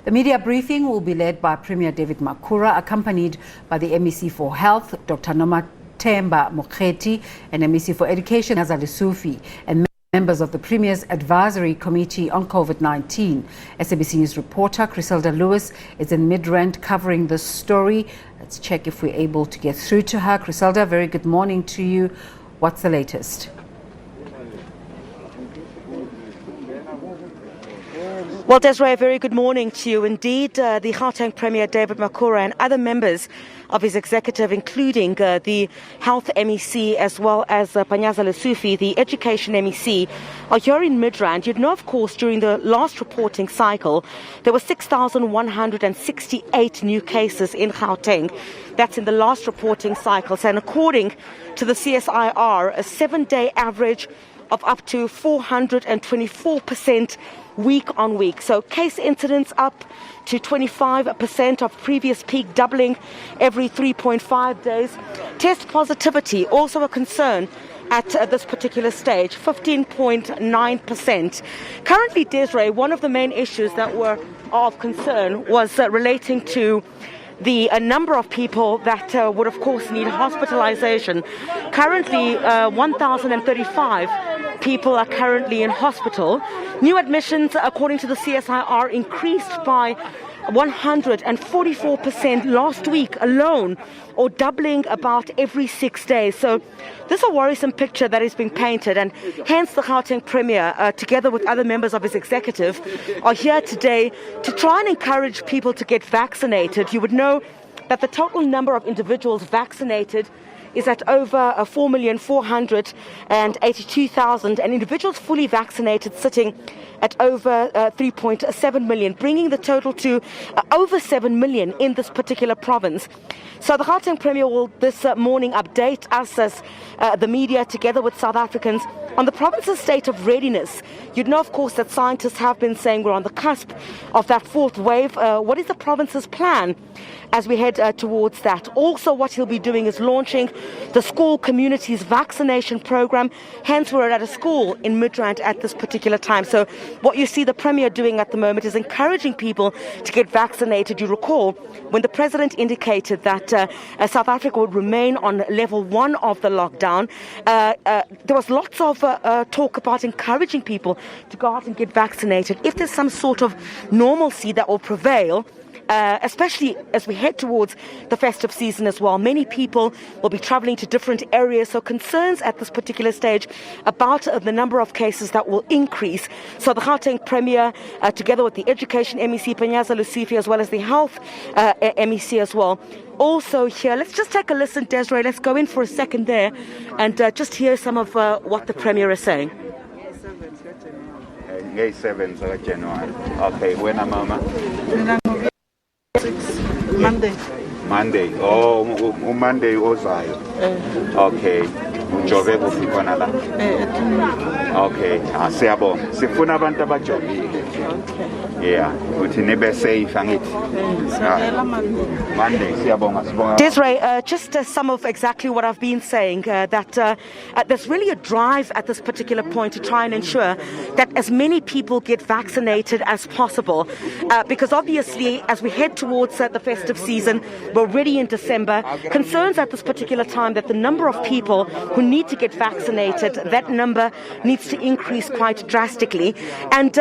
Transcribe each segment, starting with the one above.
The media briefing will be led by Premier David Makhura, accompanied by the MEC for Health Dr Nomathemba Mokgethi and MEC for Education Panyaza Lesufi and members of the Premier's Advisory Committee on COVID-19. SABC News reporter Chriselda Lewis is in Midrand covering this story. Let's check if we're able to get through to her. Chriselda, very good morning to you. What's the latest? Well, Desiree, a very good morning to you. Indeed, the Gauteng Premier David Makhura and other members of his executive, including the Health MEC as well as Panyaza Lesufi, the Education MEC, are here in Midrand. You'd know, of course, during the last reporting cycle, there were 6,168 new cases in Gauteng. That's in the last reporting cycle. And according to the CSIR, a 7-day average of up to 424% week on week. So case incidence up to 25% of previous peak, doubling every 3.5 days. Test positivity, also a concern at this particular stage, 15.9%. Currently, Desiree, one of the main issues that were of concern was relating to the number of people that would, of course, need hospitalization. Currently, 1,035 people are currently in hospital. New admissions, according to the CSIR, increased by 144% last week alone, or doubling about every 6 days. So this is a worrisome picture that is being painted, and hence the Gauteng Premier, together with other members of his executive, are here today to try and encourage people to get vaccinated. You would know that the total number of individuals vaccinated is at over 4,482,000, and individuals fully vaccinated sitting at over 3.7 million, bringing the total to over 7 million in this particular province. So the Gauteng Premier will this morning update us as the media, together with South Africans, on the province's state of readiness. You'd know, of course, that scientists have been saying we're on the cusp of that fourth wave. What is the province's plan as we head towards that? Also, what he'll be doing is launching the school community's vaccination program. Hence, we're at a school in Midrand at this particular time. So what you see the Premier doing at the moment is encouraging people to get vaccinated. You recall when the President indicated that South Africa would remain on level 1 of the lockdown, there was lots of talk about encouraging people to go out and get vaccinated. If there's some sort of normalcy that will prevail, especially as we head towards the festive season as well. Many people will be traveling to different areas, so concerns at this particular stage about the number of cases that will increase. So the Gauteng Premier, together with the Education MEC Panyaza Lesufi, as well as the Health MEC as well, also here. Let's just take a listen, Desiree. Let's go in for a second there and just hear some of what the Premier is saying. May 7th of January. Okay, when am I? Monday. Oh, Monday ozayo. Okay. Ujove kufikwana la. Okay. Siyabonga. Sifuna abantu abajovile. Yeah. Uthi nibe safe angithi. Monday. Siyabonga. Desiree, just some of exactly what I've been saying, that there's really a drive at this particular point to try and ensure that as many people get vaccinated as possible, because obviously as we head towards the festive season, we're already in December, concerns at this particular time that the number of people who need to get vaccinated, that number needs to increase quite drastically. And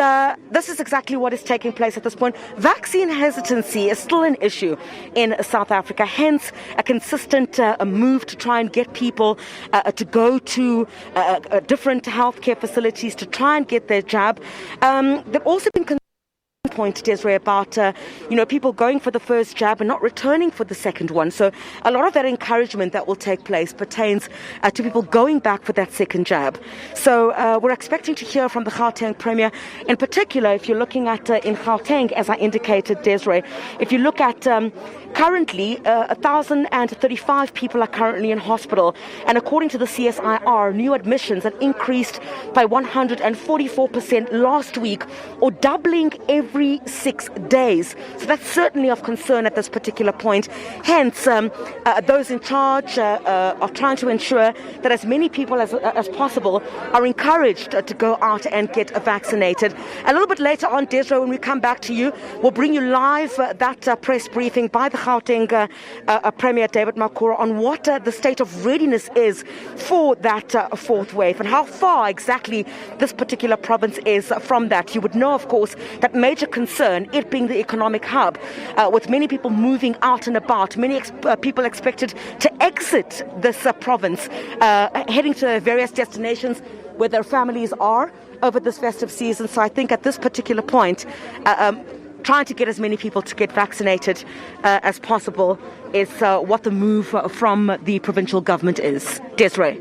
this is exactly what is taking place at this point. Vaccine hesitancy is still an issue in South Africa, hence a consistent move to try and get people to go to different healthcare facilities to try and get their jab. They've also been point, Desiree, about people going for the first jab and not returning for the second one. So a lot of that encouragement that will take place pertains to people going back for that second jab. So we're expecting to hear from the Gauteng Premier. In particular, if you're looking at in Gauteng, as I indicated, Desiree, if you look at currently 1,035 people are currently in hospital, and according to the CSIR, new admissions have increased by 144% last week, or doubling every every 6 days. So that's certainly of concern at this particular point. Hence, those in charge are trying to ensure that as many people as possible are encouraged to go out and get vaccinated. A little bit later on, Desiree, when we come back to you, we'll bring you live that press briefing by the Gauteng Premier David Makhura on what the state of readiness is for that fourth wave and how far exactly this particular province is from that. You would know, of course, that major concern, it being the economic hub, with many people moving out and about, many people expected to exit this province, heading to various destinations where their families are over this festive season. So I think at this particular point, trying to get as many people to get vaccinated as possible is what the move from the provincial government is. Desiree.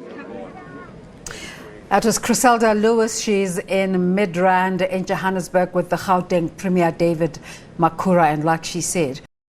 That was Chriselda Lewis. She's in Midrand in Johannesburg with the Gauteng Premier David Makhura, and like she said,